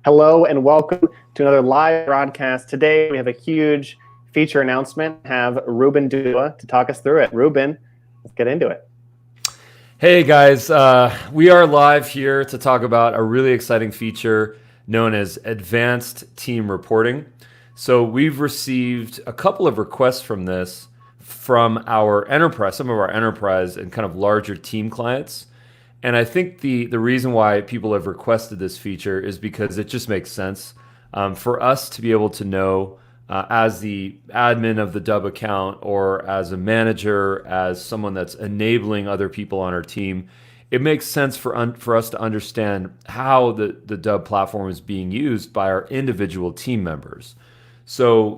Hello and welcome to another live broadcast. Today we have a huge feature announcement. Have Ruben Dua to talk us through it. Ruben, let's get into it. Hey guys, we are live here to talk about a really exciting feature known as Advanced Team Reporting. So we've received a couple of requests from this from our enterprise, some of our enterprise and kind of larger team clients. And I think the reason why people have requested this feature is because it just makes sense for us to be able to know, as the admin of the Dubb account or as a manager, as someone that's enabling other people on our team. It makes sense for us to understand how the Dubb platform is being used by our individual team members. So,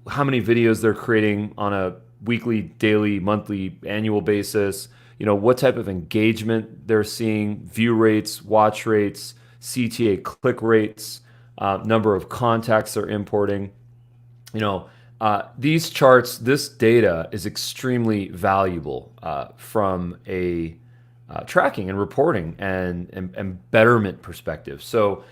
how many videos they're creating on a weekly, daily, monthly, annual basis, what type of engagement they're seeing, view rates, watch rates, CTA click rates, number of contacts they're importing. These charts, this data is extremely valuable from a tracking and reporting and betterment perspective. So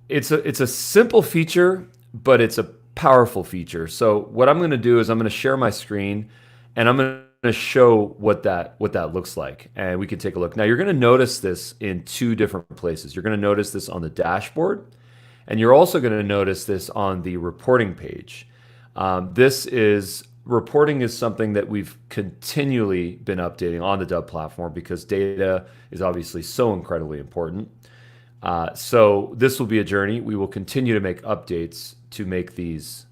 it's a simple feature, but it's a powerful feature. So what I'm going to do is I'm going to share my screen, and I'm going to show what that looks like, and we can take a look. Now you're going to notice this in two different places. You're going to notice this on the dashboard, and you're also going to notice this on the reporting page. Reporting is something that we've continually been updating on the Dubb platform because data is obviously so incredibly important. So this will be a journey. We will continue to make updates to make these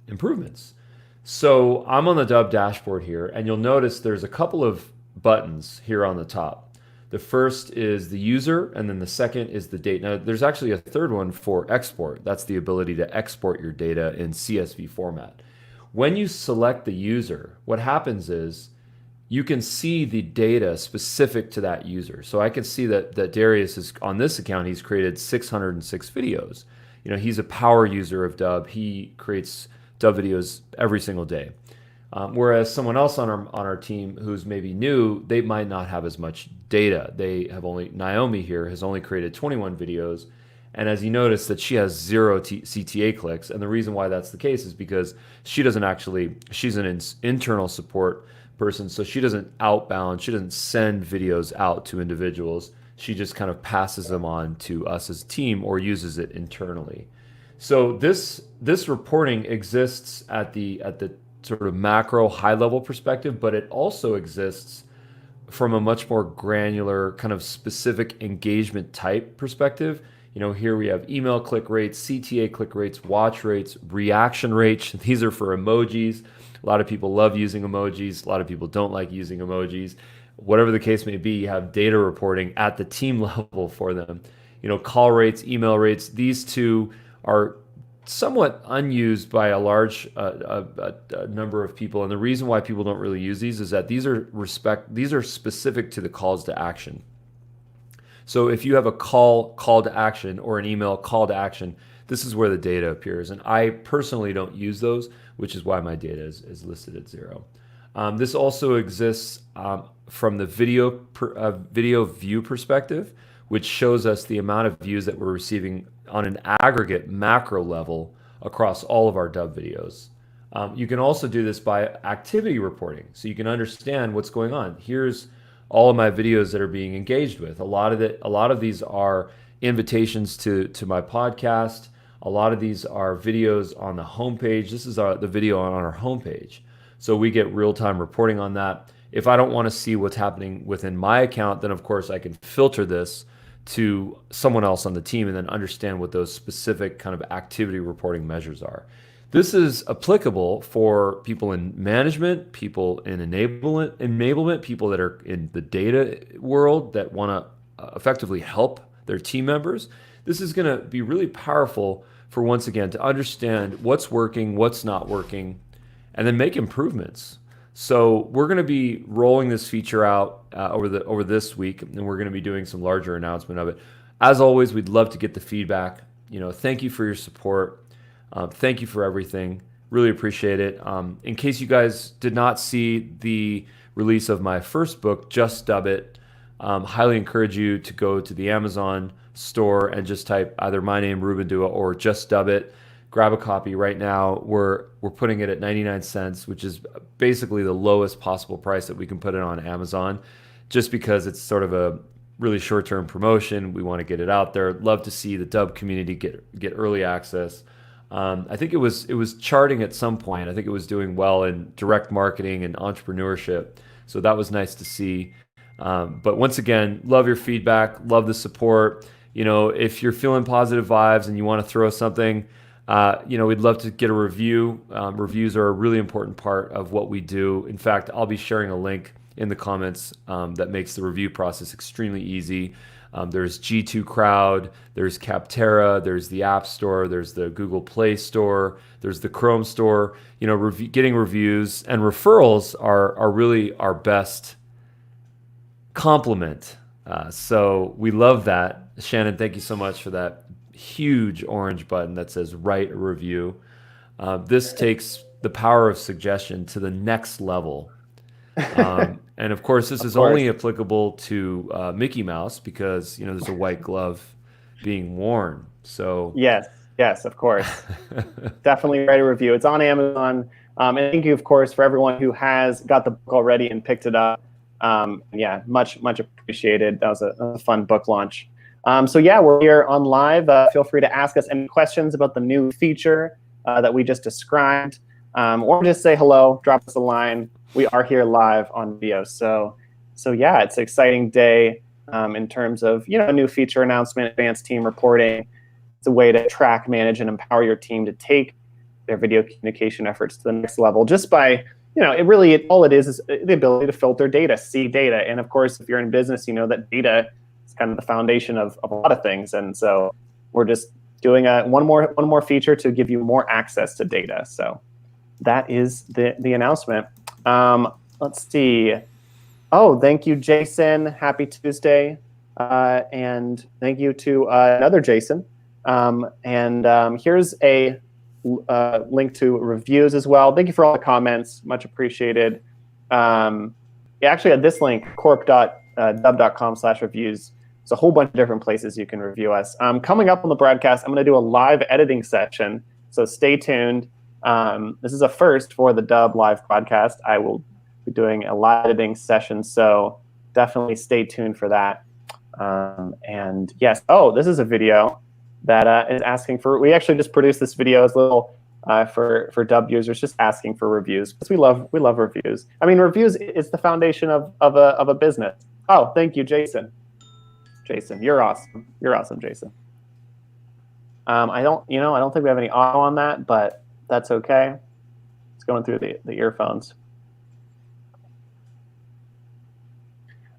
improvements. So I'm on the Dubb dashboard here, and you'll notice there's a couple of buttons here on the top. The first is the user, and then the second is the date. Now, there's actually a third one for export. That's the ability to export your data in CSV format. When you select the user, what happens is you can see the data specific to that user. So I can see that Darius is on this account, he's created 606 videos. He's a power user of Dubb. He creates Dubb videos every single day. Whereas someone else on our team who's maybe new, they might not have as much data. Naomi here has only created 21 videos. And as you notice that she has zero CTA clicks. And the reason why that's the case is because she's an internal support person. So she doesn't send videos out to individuals. She just kind of passes them on to us as a team or uses it internally. So this reporting exists at the sort of macro high level perspective, but it also exists from a much more granular kind of specific engagement type perspective. Here we have email click rates, CTA click rates, watch rates, reaction rates. These are for emojis. A lot of people love using emojis. A lot of people don't like using emojis. Whatever the case may be, you have data reporting at the team level for them. Call rates, email rates, these two are somewhat unused by a large number of people. And the reason why people don't really use these is that these are specific to the calls to action. So if you have a call to action or an email call to action, this is where the data appears. And I personally don't use those, which is why my data is listed at 0. This also exists from the video view perspective, which shows us the amount of views that we're receiving on an aggregate macro level across all of our Dubb videos. You can also do this by activity reporting, so you can understand what's going on. Here's all of my videos that are being engaged with. A lot of these are invitations to my podcast. A lot of these are videos on the homepage. This is the video on our homepage. So we get real-time reporting on that. If I don't want to see what's happening within my account, then of course I can filter this to someone else on the team and then understand what those specific kind of activity reporting measures are. This is applicable for people in management, people in enablement, people that are in the data world that want to effectively help their team members. This is going to be really powerful for, once again, to understand what's working, what's not working, and then make improvements. So we're going to be rolling this feature out over this week, and we're going to be doing some larger announcement of it. As always, we'd love to get the feedback. Thank you for your support. Thank you for everything. Really appreciate it. In case you guys did not see the release of my first book, Just Dubb It, Highly encourage you to go to the Amazon store and just type either my name, Ruben Dua, or just Dubb it. Grab a copy right now. We're putting it at 99 cents, which is basically the lowest possible price that we can put it on Amazon, just because it's sort of a really short-term promotion. We want to get it out there. Love to see the Dubb community get early access. I think it was charting at some point. I think it was doing well in direct marketing and entrepreneurship. So that was nice to see. But once again, love your feedback, love the support. If you're feeling positive vibes and you want to throw something, we'd love to get a review. Reviews are a really important part of what we do. In fact, I'll be sharing a link in the comments that makes the review process extremely easy. There's G2 Crowd, there's Capterra, there's the App Store, there's the Google Play Store, there's the Chrome Store. Getting reviews and referrals are really our best compliment. So we love that. Shannon, thank you so much for that huge orange button that says write a review. This takes the power of suggestion to the next level. And of course, this is only applicable to Mickey Mouse because there's a white glove being worn. So yes, of course, definitely write a review. It's on Amazon, and thank you, of course, for everyone who has got the book already and picked it up. Much appreciated. That was a fun book launch. So yeah, we're here on live. Feel free to ask us any questions about the new feature that we just described, or just say hello, drop us a line. We are here live on video. So yeah, it's an exciting day in terms of a new feature announcement, advanced team reporting. It's a way to track, manage, and empower your team to take their video communication efforts to the next level just by all it is the ability to filter data, see data. And of course, if you're in business, you know that data is kind of the foundation of a lot of things. And so we're just doing one more feature to give you more access to data. So that is the announcement. Let's see. Oh, thank you, Jason. Happy Tuesday. And thank you to another Jason. Here's a link to reviews as well. Thank you for all the comments. Much appreciated. Actually, at this link, corp.dubb.com/reviews, there's a whole bunch of different places you can review us. Coming up on the broadcast, I'm going to do a live editing session, so stay tuned. This is a first for the Dubb live broadcast. I will be doing a live editing session, so definitely stay tuned for that. And yes, this is a video that is asking for. We actually just produced this video as a little for Dubb users, just asking for reviews because we love reviews. I mean, reviews is the foundation of a business. Oh, thank you, Jason. Jason, you're awesome. You're awesome, Jason. I don't think we have any audio on that, but that's okay. It's going through the earphones.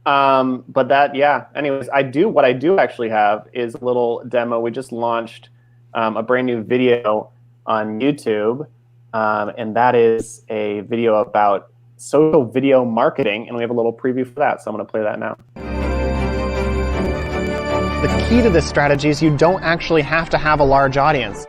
But that, yeah. Anyways, what I do actually have is a little demo. We just launched a brand new video on YouTube, and that is a video about social video marketing, and we have a little preview for that. So I'm going to play that now. The key to this strategy is you don't actually have to have a large audience.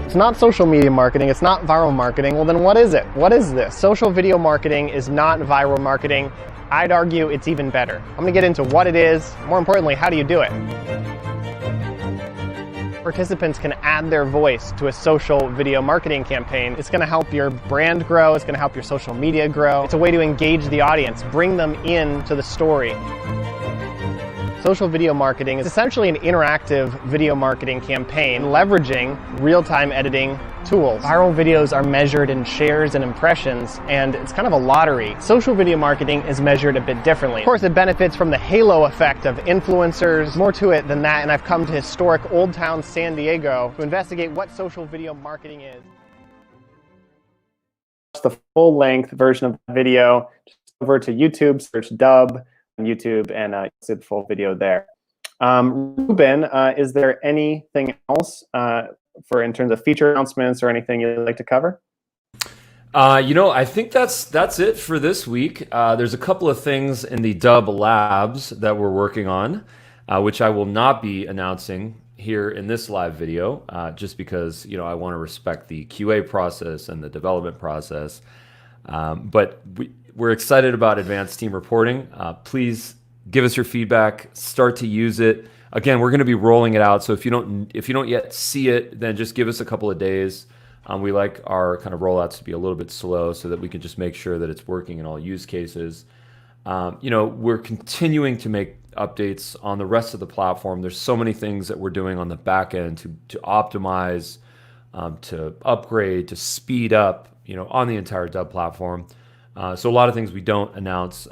It's not social media marketing, it's not viral marketing. Well, then what is it? What is this? Social video marketing is not viral marketing. I'd argue it's even better. I'm going to get into what it is, more importantly, how do you do it? Participants can add their voice to a social video marketing campaign. It's going to help your brand grow, it's going to help your social media grow. It's a way to engage the audience, bring them into the story. Social video marketing is essentially an interactive video marketing campaign leveraging real-time editing tools. Viral videos are measured in shares and impressions, and it's kind of a lottery. Social video marketing is measured a bit differently. Of course, it benefits from the halo effect of influencers. More to it than that, and I've come to historic Old Town San Diego to investigate what social video marketing is. The full-length version of the video, just over to YouTube, search Dubb on YouTube, and you'll see the full video there. Ruben, is there anything else in terms of feature announcements or anything you'd like to cover? I think that's it for this week. There's a couple of things in the Dubb Labs that we're working on, which I will not be announcing here in this live video, just because I want to respect the QA process and the development process. But we're excited about advanced team reporting. Please give us your feedback. Start to use it. Again, we're going to be rolling it out. So if you don't yet see it, then just give us a couple of days. We like our kind of rollouts to be a little bit slow so that we can just make sure that it's working in all use cases. We're continuing to make updates on the rest of the platform. There's so many things that we're doing on the back end to optimize, to upgrade, to speed up, on the entire Dubb platform. So a lot of things we don't announce.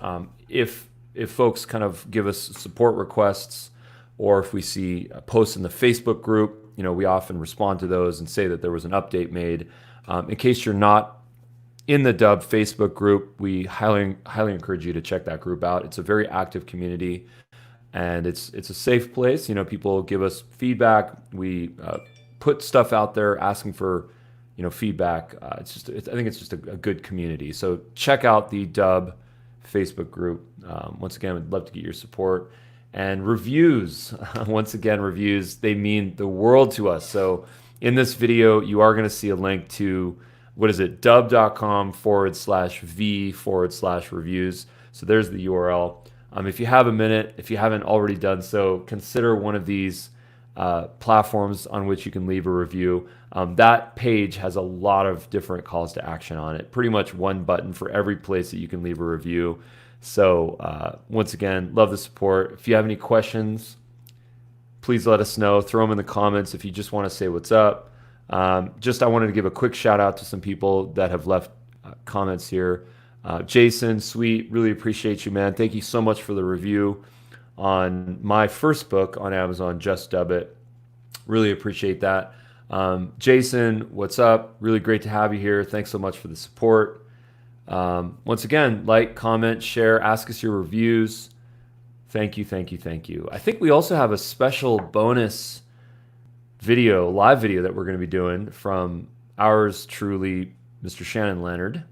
If folks kind of give us support requests, or if we see posts in the Facebook group, we often respond to those and say that there was an update made. In case you're not in the Dubb Facebook group, we highly encourage you to check that group out. It's a very active community, and it's a safe place. People give us feedback. We put stuff out there asking for feedback. I think it's just a good community. So check out the Dubb Facebook group. Once again, we'd love to get your support. And reviews, once again, reviews, they mean the world to us. So in this video, you are going to see a link to, dubb.com/v/reviews. So there's the URL. If you have a minute, if you haven't already done so, consider one of these platforms on which you can leave a review. That page has a lot of different calls to action on it. Pretty much one button for every place that you can leave a review. So once again, love the support. If you have any questions, please let us know. Throw them in the comments if you just want to say what's up. I wanted to give a quick shout out to some people that have left comments here. Jason, sweet, really appreciate you, man. Thank you so much for the review on my first book on Amazon, Just Dubb It. Really appreciate that. Jason, what's up? Really great to have you here. Thanks so much for the support. Once again, like, comment, share, ask us your reviews. Thank you, thank you, thank you. I think we also have a special bonus video, live video that we're going to be doing from ours truly, Mr. Shannon Leonard.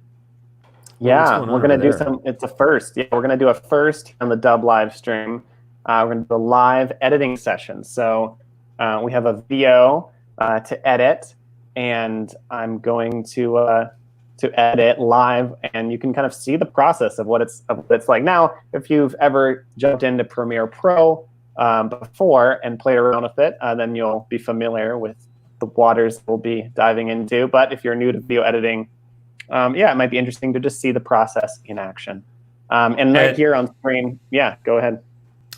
Yeah, we're going to do it's a first. Yeah, we're going to do a first on the Dubb live stream. We're going to do a live editing session. So we have a video to edit, and I'm going to edit live, and you can kind of see the process of what it's like. Now, if you've ever jumped into Premiere Pro before and played around with it, then you'll be familiar with the waters we'll be diving into. But if you're new to video editing, it might be interesting to just see the process in action. And right here on screen, go ahead.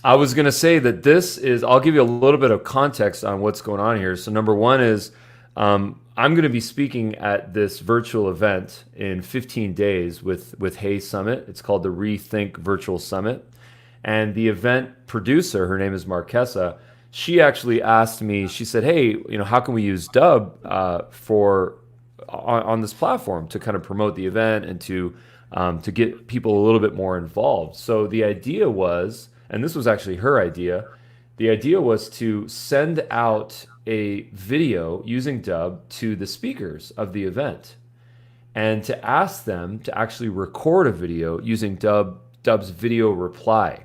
I was going to say that I'll give you a little bit of context on what's going on here. So number one is, I'm going to be speaking at this virtual event in 15 days with Hey Summit. It's called the Rethink Virtual Summit. And the event producer, her name is Marquesa, she actually asked me, she said, hey, how can we use Dubb on this platform to kind of promote the event and to get people a little bit more involved. So the idea was, and this was actually her idea, the idea was to send out a video using Dubb to the speakers of the event and to ask them to actually record a video using Dubb's video reply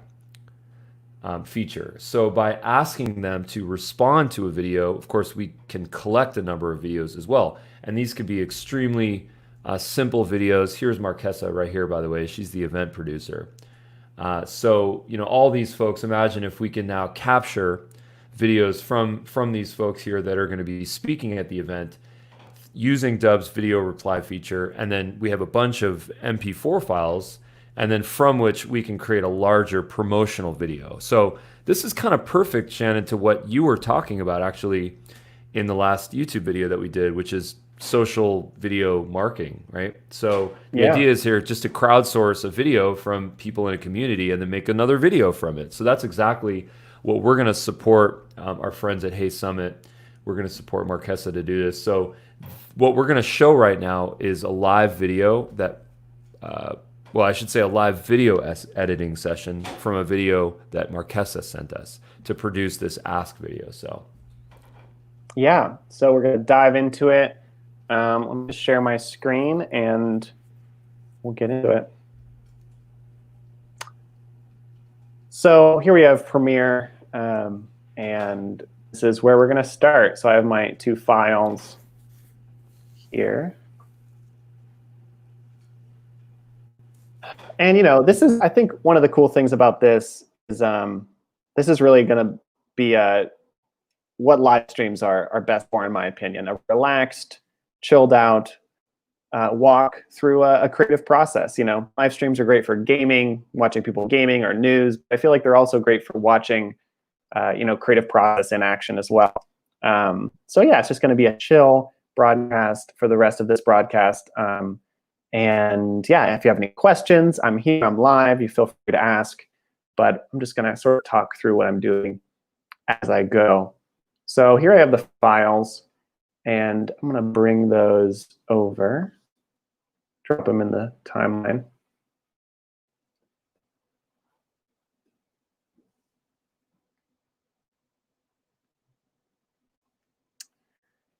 feature. So by asking them to respond to a video, of course, we can collect a number of videos as well. And these could be extremely simple videos. Here's Marquesa right here, by the way. She's the event producer. So, all these folks, imagine if we can now capture videos from these folks here that are going to be speaking at the event using Dubb's video reply feature, and then we have a bunch of MP4 files, and then from which we can create a larger promotional video. So this is kind of perfect, Shannon, to what you were talking about actually in the last YouTube video that we did, which is social video marketing, right? So the idea is here just to crowdsource a video from people in a community and then make another video from it. So that's exactly what we're going to support our friends at Hey Summit. We're going to support Marquesa to do this. So what we're going to show right now is a live video that, I should say a live video editing session from a video that Marquesa sent us to produce this Ask video. So we're going to dive into it. Let me just share my screen and we'll get into it. So here we have Premiere, and this is where we're going to start. So I have my 2 files here. And, this is, I think one of the cool things about this is this is really going to be what live streams are best for, in my opinion. A relaxed, chilled out walk through a creative process. Live streams are great for gaming, watching people gaming, or news. I feel like they're also great for watching, creative process in action as well. So yeah, it's just going to be a chill broadcast for the rest of this broadcast. And yeah, if you have any questions, I'm here, I'm live, you feel free to ask, but I'm just going to sort of talk through what I'm doing as I go. So here I have the files, and I'm going to bring those over, drop them in the timeline.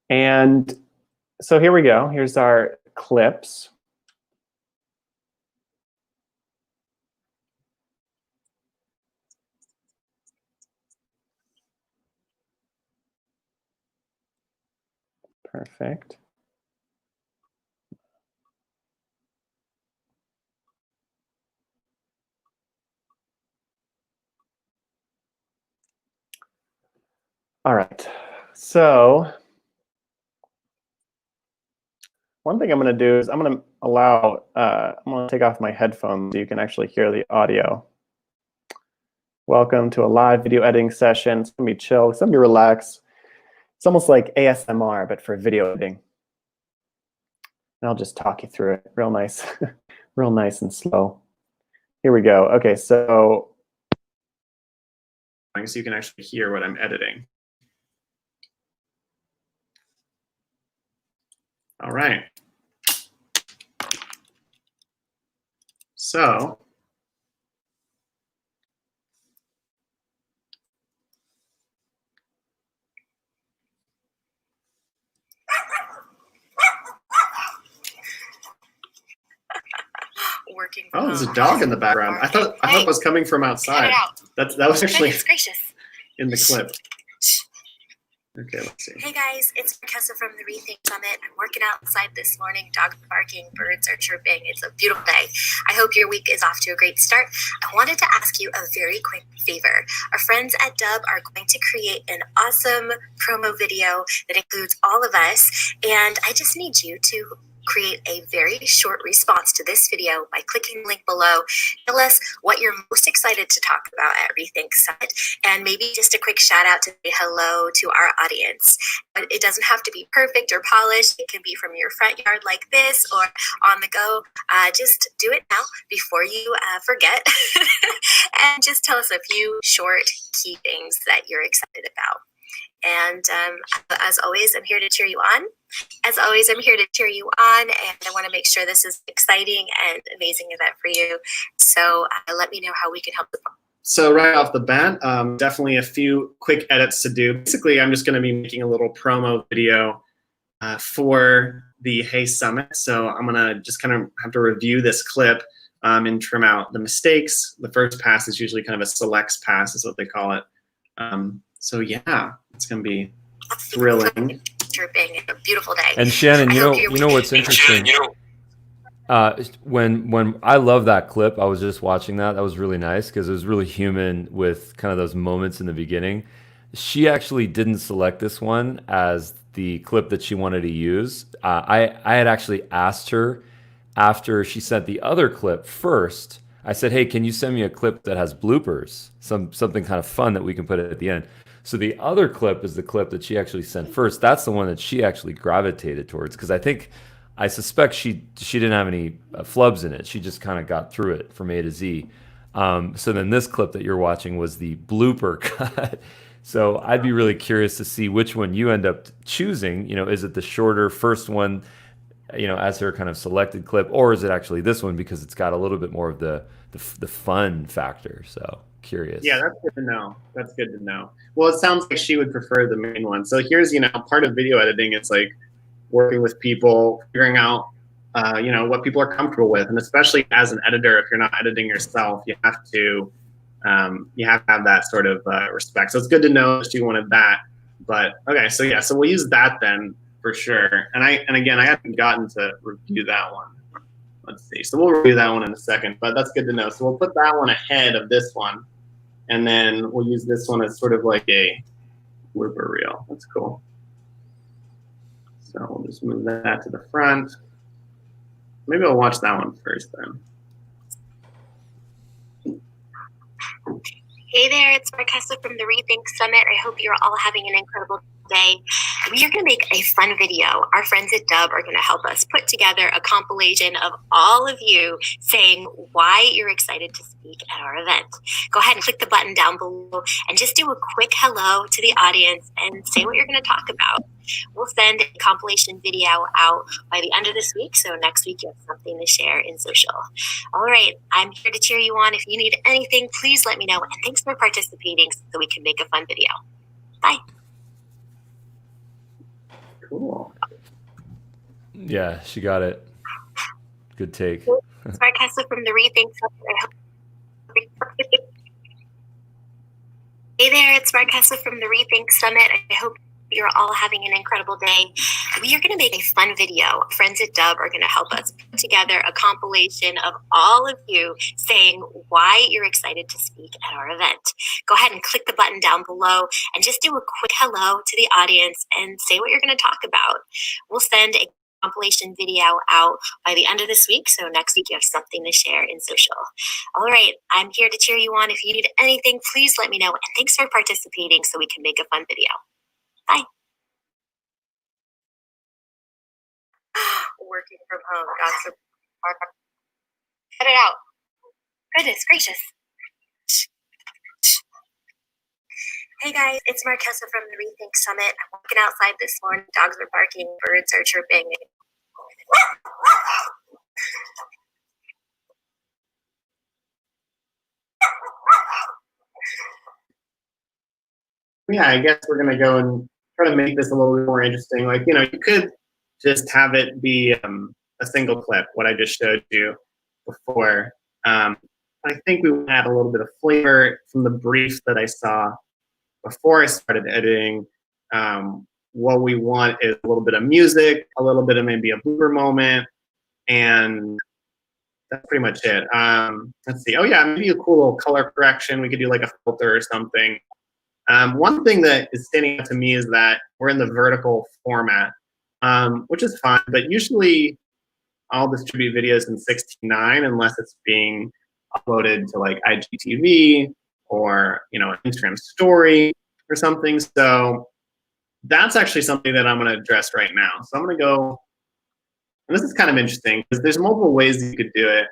And so here we go. Here's our clips. Perfect. All right. So one thing I'm going to do is I'm going to take off my headphones so you can actually hear the audio. Welcome to a live video editing session. It's going to be chill. It's going to be relaxed. It's almost like ASMR, but for video editing. And I'll just talk you through it real nice, real nice and slow. Here we go. Okay, so you can actually hear what I'm editing. All right. So working. Oh, there's a dog in the background. I thought it was coming from outside. That was actually gracious. in the clip. Okay, let's see. Hey guys, it's Marquesa from the Rethink Summit. I'm working outside this morning. Dogs are barking, birds are chirping. It's a beautiful day. I hope your week is off to a great start. I wanted to ask you a very quick favor. Our friends at Dubb are going to create an awesome promo video that includes all of us, and I just need you to create a very short response to this video by clicking the link below. Tell us what you're most excited to talk about at Rethink Summit, and maybe just a quick shout out to say hello to our audience. But it doesn't have to be perfect or polished. It can be from your front yard like this or on the go. Just do it now before you forget. And just tell us a few short key things that you're excited about. And as always, I'm here to cheer you on. As always, I'm here to cheer you on, and I want to make sure this is an exciting and amazing event for you. So let me know how we can help support. So right off the bat, definitely a few quick edits to do. Basically, I'm just going to be making a little promo video for the Hey Summit. So I'm going to just kind of have to review this clip and trim out the mistakes. The first pass is usually kind of a selects pass, is what they call it. So yeah, it's going to be thrilling. Chirping, a beautiful day. And Shannon, you know what's interesting? When I love that clip, I was just watching that. That was really nice because it was really human with kind of those moments in the beginning. She actually didn't select this one as the clip that she wanted to use. I had actually asked her after she sent the other clip first. I said, hey, can you send me a clip that has bloopers, something kind of fun that we can put at the end? So the other clip is the clip that she actually sent first. That's the one that she actually gravitated towards because I suspect she didn't have any flubs in it. She just kind of got through it from A to Z. So then this clip that you're watching was the blooper cut. So I'd be really curious to see which one you end up choosing. Is it the shorter first one, as her kind of selected clip, or is it actually this one because it's got a little bit more of the fun factor? So curious. Yeah, that's good to know. That's good to know. Well, it sounds like she would prefer the main one. So here's, part of video editing. It's like working with people, figuring out, what people are comfortable with, and especially as an editor, if you're not editing yourself, you have to have that sort of respect. So it's good to know that she wanted that. But okay, so yeah, so we'll use that then for sure. And again, I haven't gotten to review that one. Let's see. So we'll review that one in a second, but that's good to know. So we'll put that one ahead of this one, and then we'll use this one as sort of like a blooper reel. That's cool. So we'll just move that to the front. Maybe I'll watch that one first then. Hey there, it's Marquesa from the Rethink Summit. I hope you're all having an incredible day. We are going to make a fun video. Our friends at Dubb are going to help us put together a compilation of all of you saying why you're excited to speak at our event. Go ahead and click the button down below and just do a quick hello to the audience and say what you're going to talk about. We'll send a compilation video out by the end of this week, so next week you have something to share in social. All right, I'm here to cheer you on. If you need anything, please let me know. And thanks for participating so we can make a fun video. Bye. Cool. Yeah, she got it. Good take. It's Marquesa from the Rethink Summit. Hey there, it's Marquesa from the Rethink Summit. I hope you're all having an incredible day. We are going to make a fun video. Friends at Dubb are going to help us put together a compilation of all of you saying why you're excited to speak at our event. Go ahead and click the button down below and just do a quick hello to the audience and say what you're going to talk about. We'll send a compilation video out by the end of this week, so next week you have something to share in social. All right, I'm here to cheer you on. If you need anything, please let me know. And thanks for participating so we can make a fun video. Bye. Working from home. God, so cut it out. Goodness gracious. Hey guys, it's Marquesa from the Rethink Summit. I'm walking outside this morning. Dogs are barking, birds are chirping. Yeah, I guess we're gonna go and try to make this a little bit more interesting. Like, you know, you could just have it be a single clip, what I just showed you before. I think we would add a little bit of flavor from the brief that I saw before I started editing. What we want is a little bit of music, a little bit of maybe a blooper moment, and that's pretty much it. Let's see. Oh yeah, maybe a cool little color correction. We could do like a filter or something. One thing that is standing out to me is that we're in the vertical format, which is fine, but usually I'll distribute videos in 16:9 unless it's being uploaded to like IGTV or, you know, an Instagram story or something. So that's actually something that I'm going to address right now. So I'm going to go, and this is kind of interesting because there's multiple ways you could do it.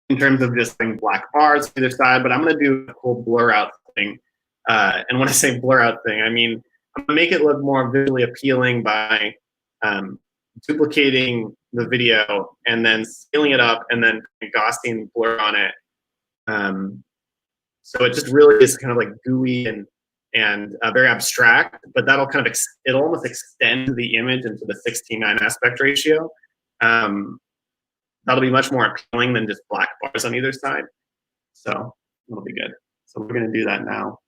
In terms of just having black bars to either side, but I'm going to do a cool blur out thing. And when I say blur out thing, I mean, I'm going to make it look more visually appealing by duplicating the video and then scaling it up and then Gaussian blur on it. So it just really is kind of like gooey and very abstract, but that'll kind of, it'll almost extend the image into the 16:9 aspect ratio. That'll be much more appealing than just black bars on either side. So it'll be good. So we're going to do that now.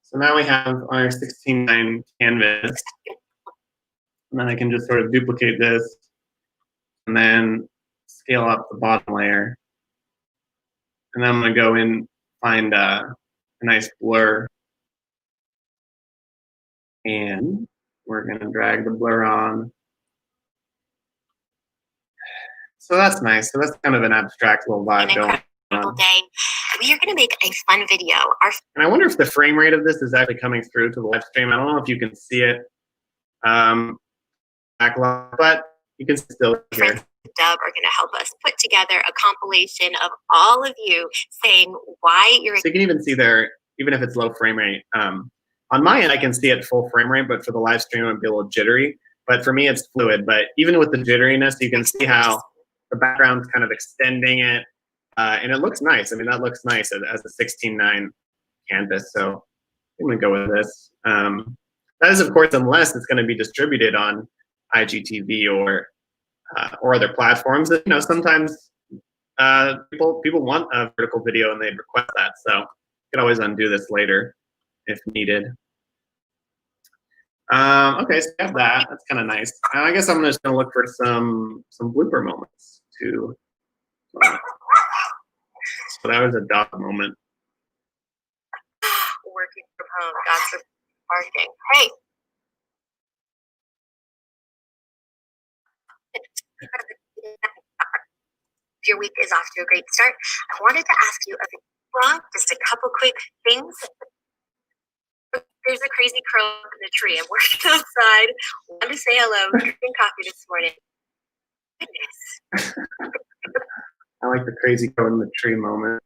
So now we have our 16:9 canvas. And then I can just sort of duplicate this and then scale up the bottom layer. And then I'm going to go in, find a nice blur. And we're going to drag the blur on. So that's nice. So that's kind of an abstract little vibe going on. Day. We are going to make a fun video. And I wonder if the frame rate of this is actually coming through to the live stream. I don't know if you can see it, but you can still hear it. Dubb are going to help us put together a compilation of all of you saying why you're. So you can even see there, even if it's low frame rate. On my end, I can see it full frame rate, but for the live stream, it would be a little jittery. But for me, it's fluid. But even with the jitteriness, you can see how the background's kind of extending it. And it looks nice. I mean, that looks nice as a 16:9 canvas. So I'm going to go with this. That is, of course, unless it's going to be distributed on IGTV or other platforms. You know, sometimes people want a vertical video and they request that, so you can always undo this later if needed. Okay, so we have that. That's kind of nice. I guess I'm just gonna look for some blooper moments too. So that was a dog moment. Working from home, dogs are barking. Hey. If your week is off to a great start, I wanted to ask you just a couple quick things. There's a crazy crow in the tree. I'm working outside. Wanted to say hello. Drinking coffee this morning. Goodness. I like the crazy crow in the tree moment.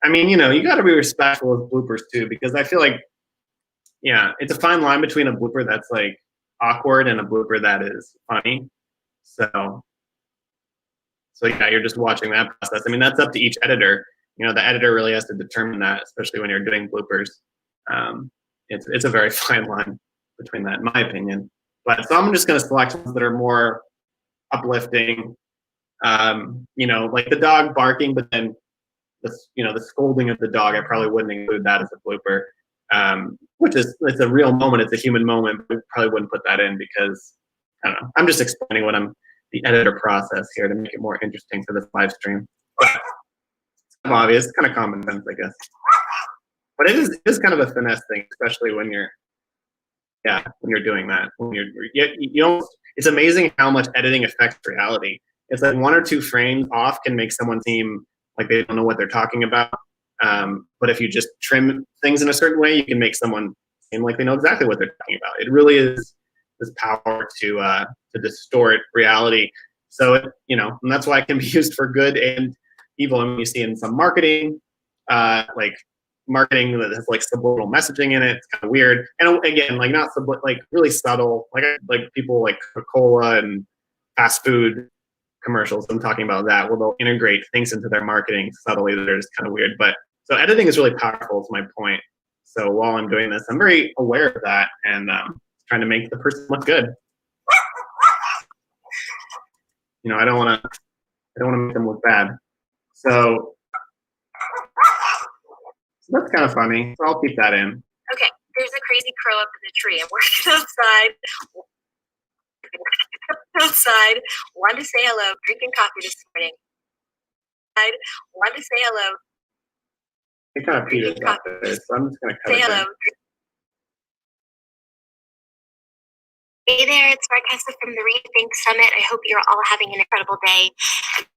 I mean, you know, you got to be respectful of bloopers too, because I feel like, yeah, it's a fine line between a blooper that's like awkward and a blooper that is funny. So yeah, you're just watching that process. I mean, that's up to each editor. You know, the editor really has to determine that, especially when you're doing bloopers. It's a very fine line between that, in my opinion. But so I'm just going to select ones that are more uplifting. You know, like the dog barking, but then the scolding of the dog, I probably wouldn't include that as a blooper. It's a real moment. It's a human moment. But we probably wouldn't put that in because I don't know. I'm just explaining the editor process here to make it more interesting for this live stream. But it's kind of obvious, it's kind of common sense, I guess. But it is kind of a finesse thing, especially when you're doing that. When it's amazing how much editing affects reality. It's like 1 or 2 frames off can make someone seem like they don't know what they're talking about. But if you just trim things in a certain way, you can make someone seem like they know exactly what they're talking about. It really is this power to distort reality. So and that's why it can be used for good and evil. I mean, you see in some marketing, like marketing that has like subliminal messaging in it. It's kind of weird, and again, like not like really subtle, like people like Coca-Cola and fast food commercials. I'm talking about that. Well, they'll integrate things into their marketing subtly that are just kind of weird. But so editing is really powerful. Is my point. So while I'm doing this, I'm very aware of that and trying to make the person look good. You know, I don't want to make them look bad. So that's kind of funny. So I'll keep that in. Okay, there's a crazy crow up in the tree. I'm working outside. Wanted to say hello. Drinking coffee this morning. Wanted to say hello. It kind of peters out there, so I'm just going to cut it hello. down. Hey there, it's Marquesa from the Rethink Summit. I hope you're all having an incredible day.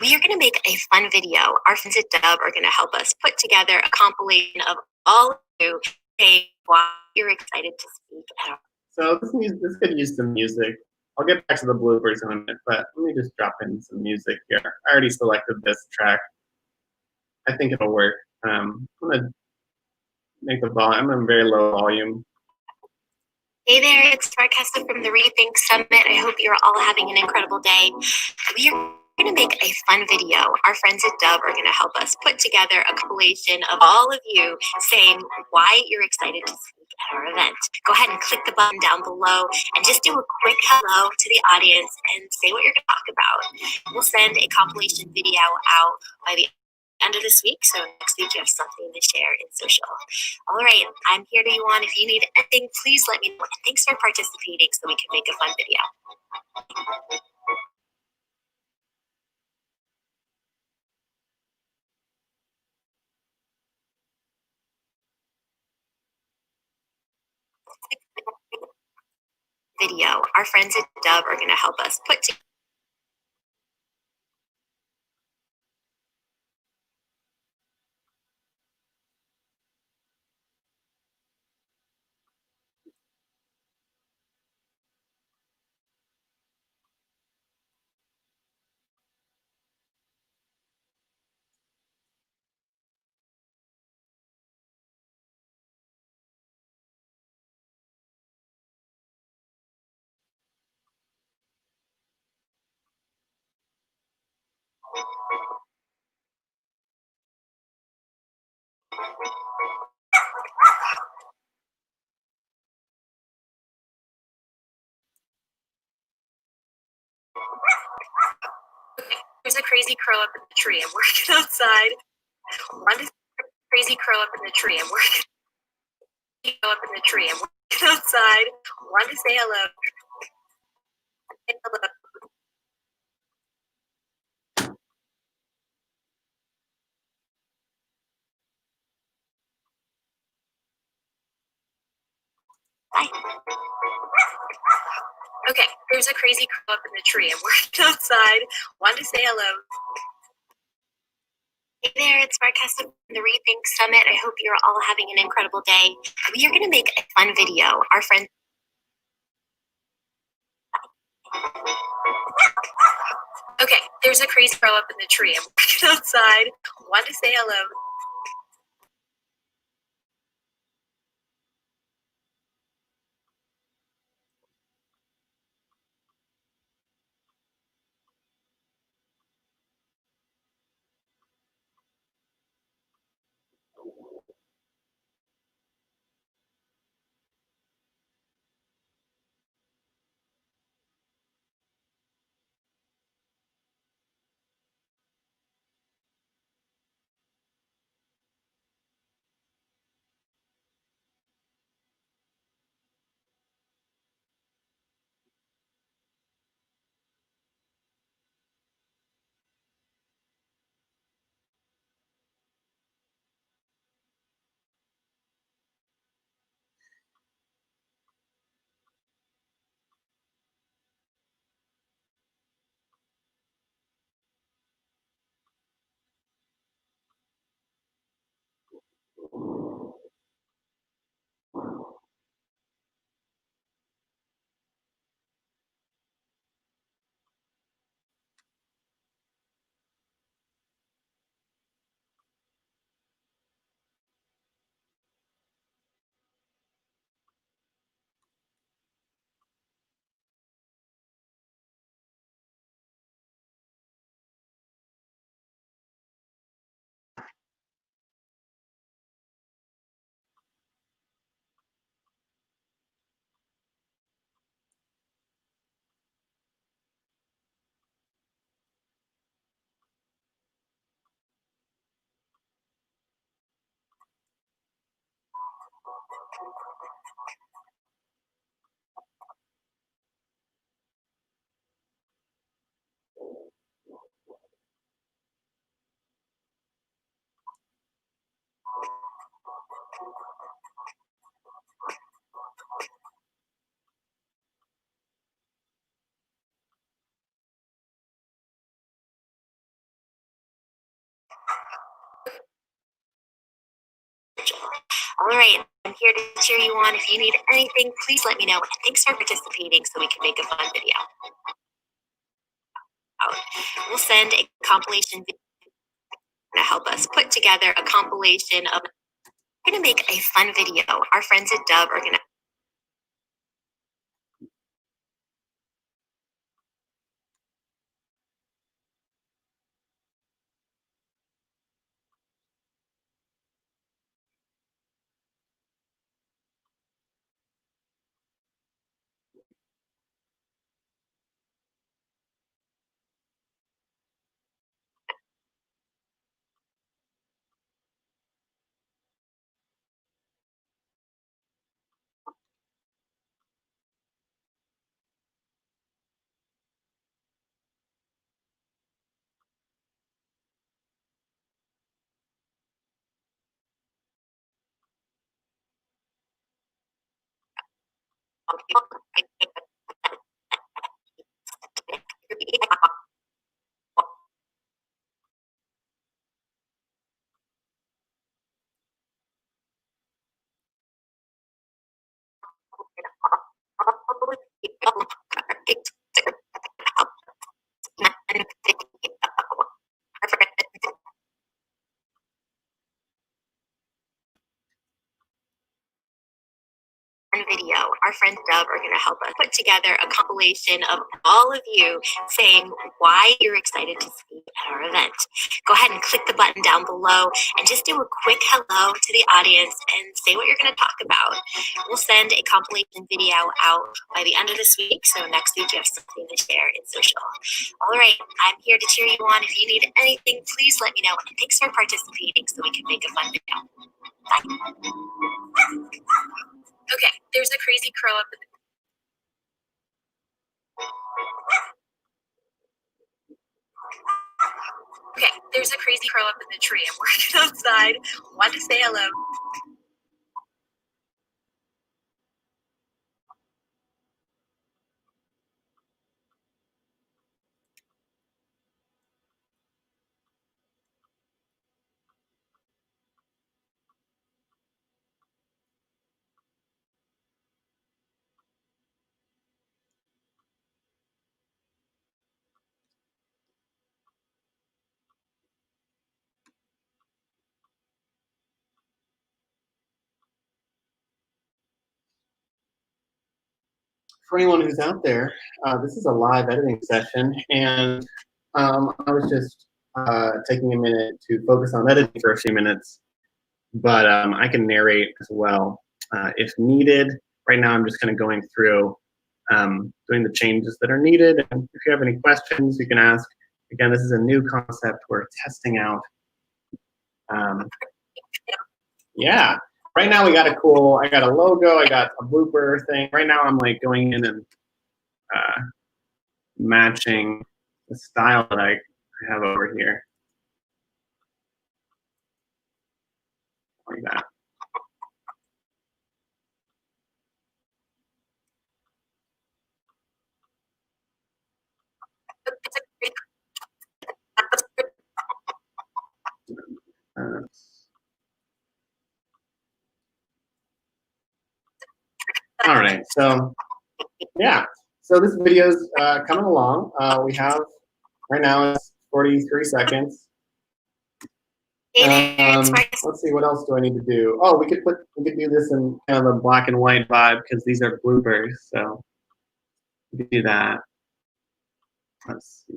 We are going to make a fun video. Our friends at Dubb are going to help us put together a compilation of all of you saying why you're excited to speak at our. So this could use some music. I'll get back to the bloopers in a minute, but let me just drop in some music here. I already selected this track. I think it'll work. I'm going to make the volume. I'm in very low volume. Hey there, it's Marquesa from the Rethink Summit. I hope you're all having an incredible day. We are going to make a fun video. Our friends at Dubb are going to help us put together a compilation of all of you saying why you're excited to speak at our event. Go ahead and click the button down below and just do a quick hello to the audience and say what you're going to talk about. We'll send a compilation video out by the end of this week, so next week you have something to share in social. All right, I'm here to you on. If you need anything, please let me know. And thanks for participating so we can make a fun video. Our friends at Dubb are going to help us put together. a crazy crow up in the tree. I'm working outside. One to crazy crow up in the tree. I'm working up in the tree. I'm working outside. One to say hello. Say hello. Bye. Okay, there's a crazy crow up in the tree. I'm working outside. One to say hello. Hey there, it's Marquesta from the Rethink Summit. I hope you're all having an incredible day. We are going to make a fun video. Our friend. Okay, there's a crazy crow up in the tree. I'm working outside. One to say hello. All right, I'm here to cheer you on. If you need anything, please let me know. And thanks for participating so we can make a fun video. We'll send a compilation video to help us put together a compilation of. We're going to make a fun video. Our friends at Dubb are going to. and video, our friends Dubb are going to help us put together a compilation of all of you saying why you're excited to speak at our event. Go ahead and click the button down below and just do a quick hello to the audience and say what you're going to talk about. We'll send a compilation video out by the end of this week, so next week you have something to share in social. All right, I'm here to cheer you on. If you need anything, please let me know. And thanks for participating so we can make a fun video. Bye. Okay, there's a crazy crow up in the Okay, there's a crazy crow up in the tree. I'm working outside. Want to say hello. For anyone who's out there, this is a live editing session, and I was just taking a minute to focus on editing for a few minutes, but I can narrate as well if needed. Right now, I'm just kind of going through doing the changes that are needed, and if you have any questions, you can ask. Again, this is a new concept we're testing out. Yeah. Right now we got I got a logo, I got a blooper thing. Right now I'm like going in and matching the style that I have over here. Like that. All right, so yeah, so this video is coming along. We have right now it's 43 seconds. Let's see, what else do I need to do? Oh, we could do this in kind of a black and white vibe because these are bloopers. So we could do that. Let's see.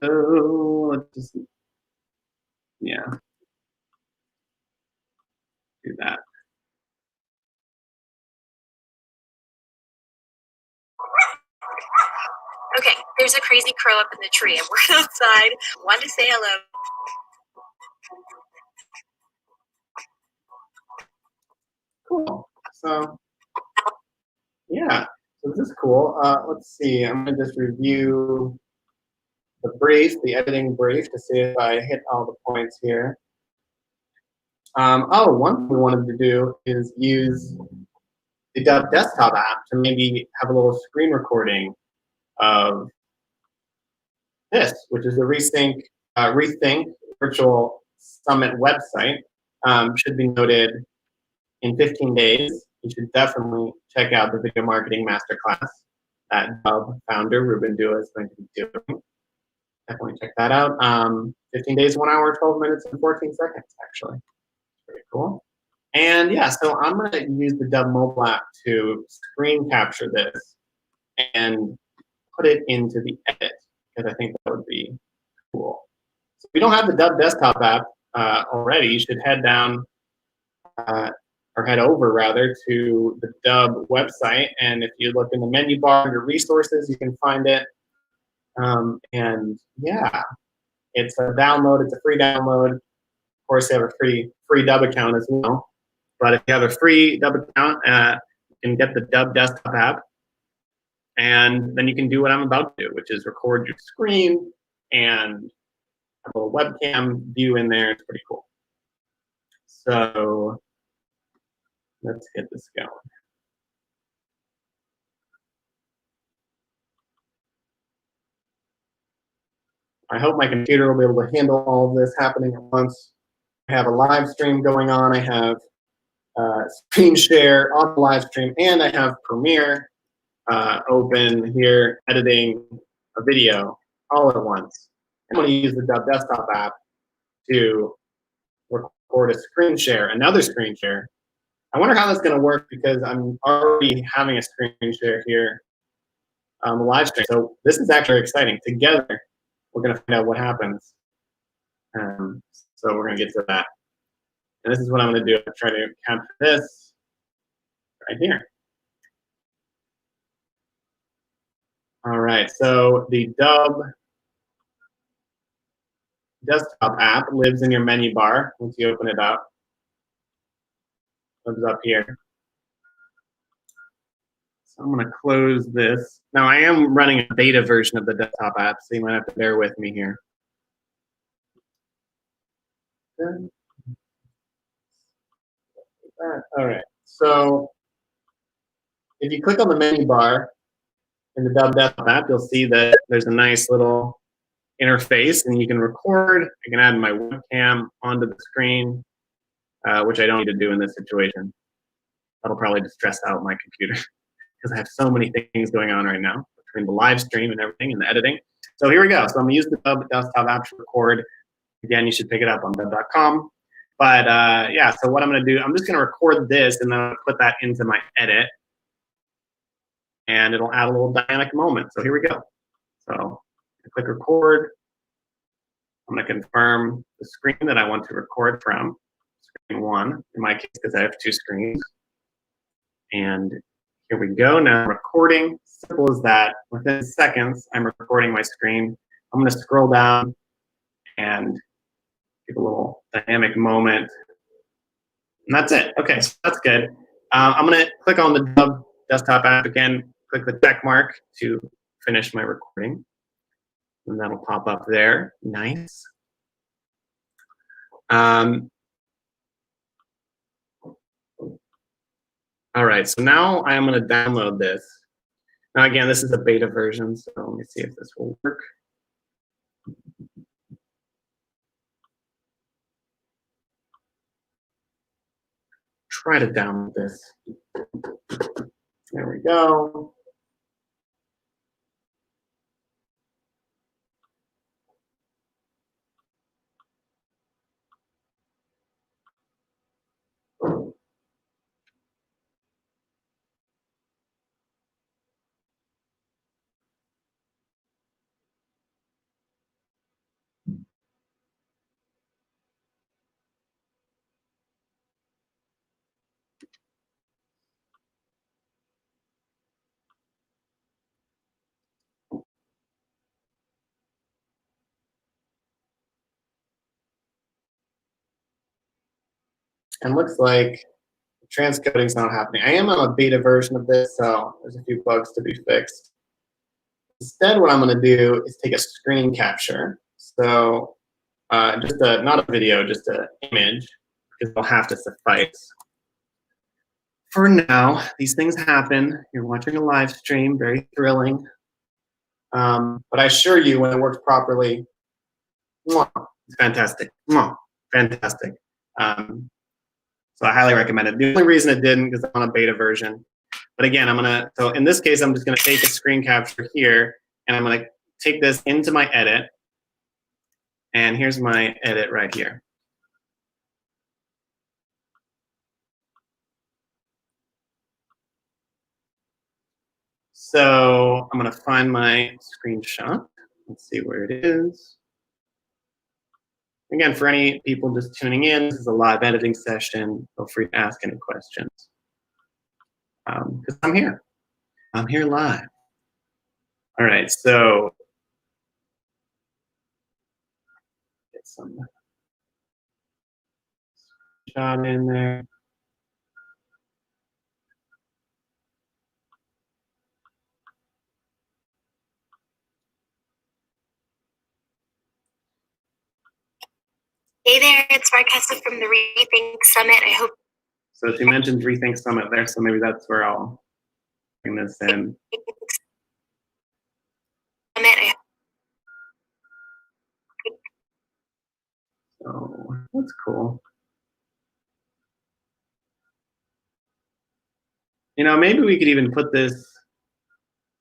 So let's just, yeah, do that. Okay, there's a crazy crow up in the tree. I'm working outside. Want to say hello. Cool. So yeah, so this is cool. Let's see. I'm gonna just review the brief, the editing brief, to see if I hit all the points here. Oh, one thing we wanted to do is use the Dubb desktop app to maybe have a little screen recording of this, which is the Rethink Virtual Summit website. Should be noted in 15 days. You should definitely check out the video marketing masterclass that Dubb founder Ruben Dua is going to be doing. Definitely check that out. 15 days, 1 hour, 12 minutes, and 14 seconds, actually. Pretty cool. And yeah, so I'm going to use the Dubb mobile app to screen capture this and put it into the edit, because I think that would be cool. So if you don't have the Dubb desktop app already, you should head down or head over rather to the Dubb website, and if you look in the menu bar under resources, you can find it. And yeah, it's a download. It's a free download. Of course, you have a free Dubb account as well. But if you have a free Dubb account, you can get the Dubb desktop app, and then you can do what I'm about to do, which is record your screen and have a little webcam view in there. It's pretty cool. So let's get this going. I hope my computer will be able to handle all of this happening at once. I have a live stream going on. I have screen share on the live stream, and I have Premiere open here editing a video all at once. I'm going to use the Dubb desktop app to record a screen share, another screen share. I wonder how that's going to work because I'm already having a screen share here on the live stream. So this is actually exciting. Together, we're going to find out what happens. So we're going to get to that. And this is what I'm going to do. I'm try to capture this right here. All right, so the Dubb desktop app lives in your menu bar once you open it up. Lives up here. So I'm going to close this. Now I am running a beta version of the desktop app, so you might have to bear with me here. All right, so if you click on the menu bar in the Dubb desktop app, you'll see that there's a nice little interface, and you can record. I can add my webcam onto the screen, which I don't need to do in this situation. That'll probably just stress out my computer because I have so many things going on right now between the live stream and everything and the editing. So here we go. So I'm going to use the Dubb desktop app to record. Again, you should pick it up on dubb.com. But yeah, so what I'm going to do, I'm just going to record this and then I'll put that into my edit. And it'll add a little dynamic moment. So here we go. So I click record. I'm going to confirm the screen that I want to record from, screen 1, in my case, because I have 2 screens. And here we go. Now I'm recording. Simple as that. Within seconds, I'm recording my screen. I'm going to scroll down and give a little dynamic moment. And that's it. Okay, so that's good. I'm going to click on the Dubb desktop app again, click the check mark to finish my recording. And that'll pop up there. Nice. All right, so now I'm going to download this. Now, again, this is a beta version, so let me see if this will work. Try to download this. There we go. And looks like transcoding is not happening. I am on a beta version of this, so there's a few bugs to be fixed. Instead, what I'm going to do is take a screen capture. So just not a video, just an image, because it'll have to suffice. For now, these things happen. You're watching a live stream, very thrilling. But I assure you, when it works properly, it's fantastic. Fantastic. So I highly recommend it. The only reason it didn't is I'm on a beta version. But again, so in this case, I'm just gonna take a screen capture here, and I'm gonna take this into my edit. And here's my edit right here. So I'm gonna find my screenshot. Let's see where it is. Again, for any people just tuning in, this is a live editing session. Feel free to ask any questions. Because I'm here. I'm here live. All right, so get some shot in there. Hey there, it's Marquessa from the Rethink Summit. I hope. So she mentioned Rethink Summit there, so maybe that's where I'll bring this in. So that's cool. You know, maybe we could even put this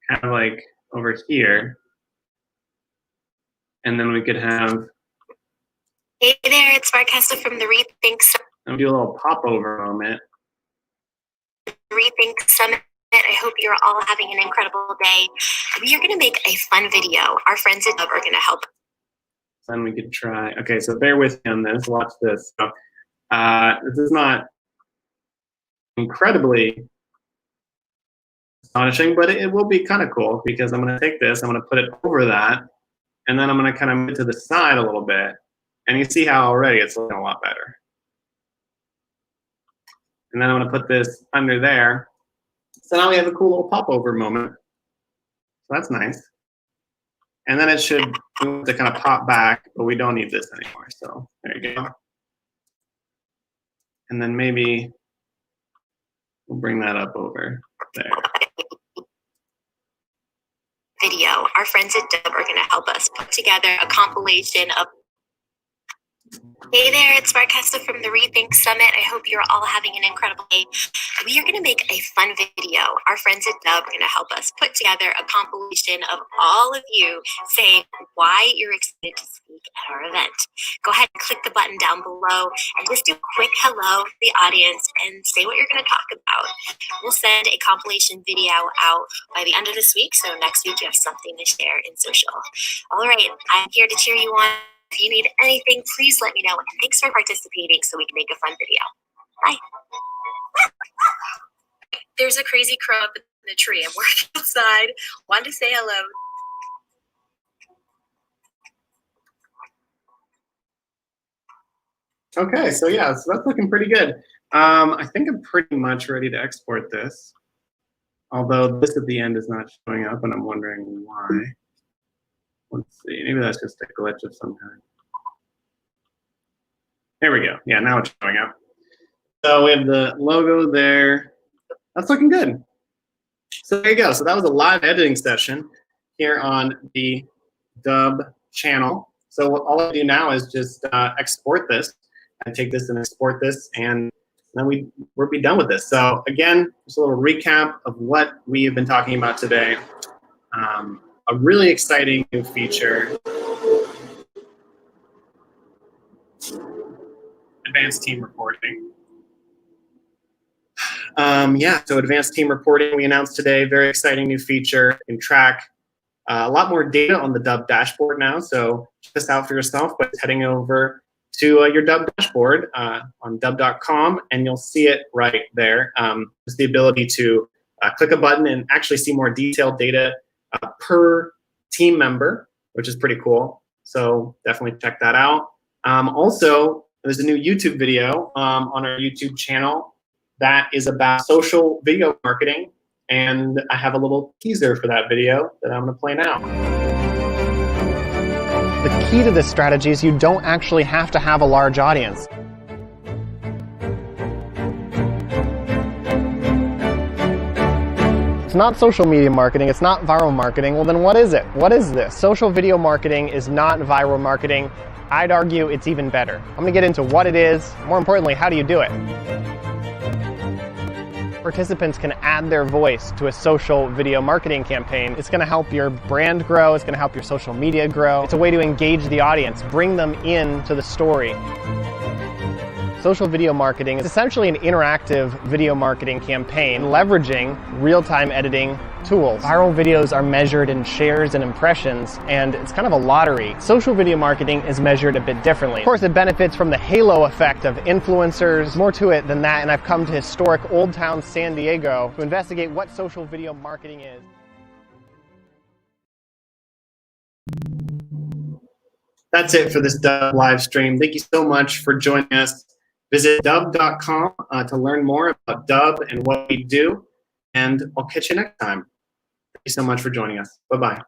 kind of like over here. And then we could have, Hey there, it's Marquesta from the Rethink do a little popover moment. Summit. I hope you're all having an incredible day. We are going to make a fun video. Our friends at Dubb are going to help. Then we could try. Okay, so bear with me on this. Watch this. So, this is not incredibly astonishing, but it will be kind of cool because I'm going to take this, I'm going to put it over that, and then I'm going to kind of move it to the side a little bit. And you see how already it's looking a lot better. And then I'm going to put this under there. So now we have a cool little popover moment. So that's nice. And then it should move to kind of pop back, but we don't need this anymore. So there you go. And then maybe we'll bring that up over there. Video. Our friends at Dubb are going to help us put together a compilation of. Hey there, it's Marquesta from the Rethink Summit. I hope you're all having an incredible day. We are going to make a fun video. Our friends at Dubb are going to help us put together a compilation of all of you saying why you're excited to speak at our event. Go ahead and click the button down below and just do a quick hello to the audience and say what you're going to talk about. We'll send a compilation video out by the end of this week, so next week you have something to share in social. All right, I'm here to cheer you on. If you need anything, please let me know. And thanks for participating so we can make a fun video. Bye. There's a crazy crow up in the tree. I'm working outside. Wanted to say hello. Okay, so yeah, so that's looking pretty good. I think I'm pretty much ready to export this. Although this at the end is not showing up, and I'm wondering why. Let's see, maybe that's just a glitch of some kind. There we go. Yeah, now it's showing up. So we have the logo there. That's looking good. So there you go. So that was a live editing session here on the Dubb channel. So what all I do now is just export this. I take this and export this, and then we'll be done with this. So again, just a little recap of what we have been talking about today. A really exciting new feature, advanced team reporting. Yeah, so advanced team reporting we announced today, very exciting new feature. You can track a lot more data on the Dubb dashboard now, so check this out for yourself by heading over to your Dubb dashboard on dubb.com, and you'll see it right there. It's the ability to click a button and actually see more detailed data per team member, which is pretty cool. So definitely check that out. Also, there's a new YouTube video on our YouTube channel that is about social video marketing, and I have a little teaser for that video that I'm going to play now. The key to this strategy is you don't actually have to have a large audience. It's not social media marketing, it's not viral marketing. Well, then what is it? What is this? Social video marketing is not viral marketing. I'd argue it's even better. I'm gonna get into what it is, more importantly, how do you do it? Participants can add their voice to a social video marketing campaign. It's gonna help your brand grow, it's gonna help your social media grow. It's a way to engage the audience, bring them into the story. Social video marketing is essentially an interactive video marketing campaign leveraging real-time editing tools. Viral videos are measured in shares and impressions, and it's kind of a lottery. Social video marketing is measured a bit differently. Of course, it benefits from the halo effect of influencers. There's more to it than that, and I've come to historic Old Town San Diego to investigate what social video marketing is. That's it for this Dubb live stream. Thank you so much for joining us. Visit dubb.com to learn more about Dubb and what we do, and I'll catch you next time. Thank you so much for joining us. Bye-bye.